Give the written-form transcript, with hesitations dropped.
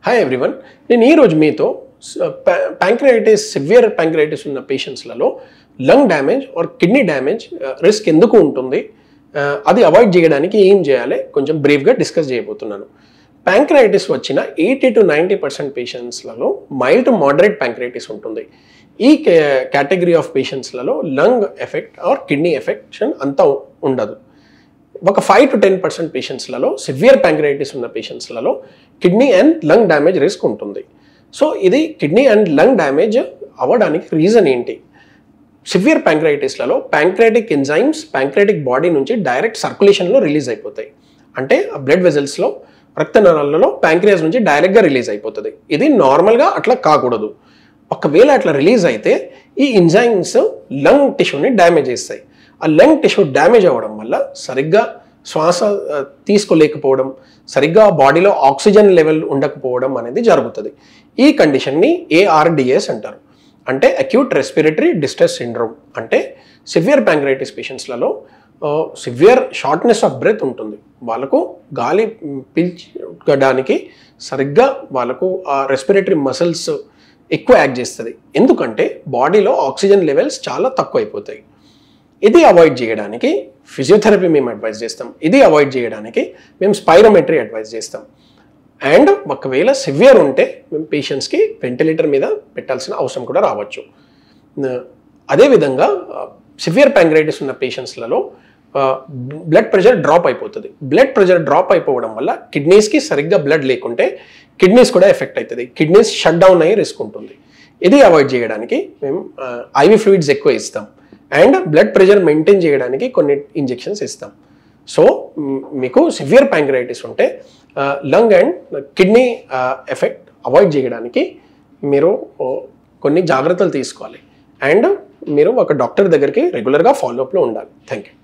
Hi everyone, నేను ఈరోజు మీతో ప్యాంక్రియాటిస్ సివియర్ ప్యాంక్రియాటిస్ ఉన్న పేషెంట్స్లలో lung damage or kidney damage risk ఎందుకు ఉంటుంది, అది అవాయిడ్ చేయడానికి ఏం చేయాలి కొంచెం బ్రీఫ్గా డిస్కస్ చేయబోతున్నాను. ప్యాంక్రియాటిస్ వచ్చిన 80 to 90% పేషెంట్స్లలో మైల్డ్ టు మోడరేట్ ప్యాంక్రియాటిస్ ఉంటుంది. ఈ కేటగిరీ ఆఫ్ పేషెంట్స్లలో lung effect or kidney affection అంతా ఉండదు. ఒక 5 to 10% పేషెంట్స్లలో సివియర్ ప్యాంక్రియాటిస్ ఉన్న పేషెంట్స్లలో kidney and lung damage risk ఉంటుంది. సో ఇది కిడ్నీ అండ్ లంగ్ డ్యామేజ్ అవ్వడానికి రీజన్ ఏంటి? సివియర్ ప్యాంక్రియాటిస్లలో ప్యాంక్రియాటిక్ ఎంజైమ్స్ ప్యాంక్రియాటిక్ బాడీ నుంచి డైరెక్ట్ సర్క్యులేషన్లో రిలీజ్ అయిపోతాయి. అంటే బ్లడ్ వెజల్స్లో రక్తనాళాలలో ప్యాంక్రియాస్ నుంచి డైరెక్ట్గా రిలీజ్ అయిపోతుంది. ఇది నార్మల్గా అట్లా కాకూడదు. ఒకవేళ అట్లా రిలీజ్ అయితే ఈ ఎంజైమ్స్ లంగ్ టిష్యూని డ్యామేజ్ చేస్తాయి. ఆ లంగ్ టిష్యూ డ్యామేజ్ అవ్వడం వల్ల సరిగ్గా శ్వాస తీసుకోలేకపోవడం, సరిగ్గా బాడీలో ఆక్సిజన్ లెవెల్ ఉండకపోవడం అనేది జరుగుతుంది. ఈ కండిషన్ని ARDS అంటారు, అంటే అక్యూట్ రెస్పిరేటరీ డిస్ట్రెస్ సిండ్రోమ్. అంటే సివియర్ ప్యాంక్రియాటిస్ పేషెంట్స్లలో సివియర్ షార్ట్నెస్ ఆఫ్ బ్రెత్ ఉంటుంది. వాళ్ళకు గాలి పీల్చడానికి సరిగ్గా వాళ్ళకు ఆ రెస్పిరేటరీ మసిల్స్ ఎక్కువ యాక్ట్ చేస్తుంది. ఎందుకంటే బాడీలో ఆక్సిజన్ లెవెల్స్ చాలా తక్కువ అయిపోతాయి. ఇది అవాయిడ్ చేయడానికి ఫిజియోథెరపీ మేము అడ్వైజ్ చేస్తాం. ఇది అవాయిడ్ చేయడానికి మేము స్పైరోమెట్రీ అడ్వైజ్ చేస్తాం. అండ్ ఒకవేళ సివియర్ ఉంటే మేము పేషెంట్స్కి వెంటిలేటర్ మీద పెట్టాల్సిన అవసరం కూడా రావచ్చు. అదేవిధంగా సివియర్ ప్యాంక్రియాటిస్ ఉన్న పేషెంట్స్లలో బ్లడ్ ప్రెషర్ డ్రాప్ అయిపోతుంది. బ్లడ్ ప్రెషర్ డ్రాప్ అయిపోవడం వల్ల కిడ్నీస్కి సరిగ్గా బ్లడ్ లేకుంటే కిడ్నీస్ కూడా ఎఫెక్ట్ అవుతుంది. కిడ్నీస్ షట్ డౌన్ అయ్యే రిస్క్ ఉంటుంది. ఇది అవాయిడ్ చేయడానికి మేము IV ఫ్లూయిడ్స్ ఎక్కువ ఇస్తాం అండ్ బ్లడ్ ప్రెషర్ మెయింటైన్ చేయడానికి కొన్ని ఇంజెక్షన్స్ ఇస్తాం. సో మీకు సివియర్ ప్యాంక్రియాటిస్ ఉంటే lung and kidney effect avoid చేయడానికి మీరు కొన్ని జాగ్రత్తలు తీసుకోవాలి అండ్ మీరు ఒక డాక్టర్ దగ్గరికి రెగ్యులర్గా ఫాలోఅప్లో ఉండాలి. Thank you.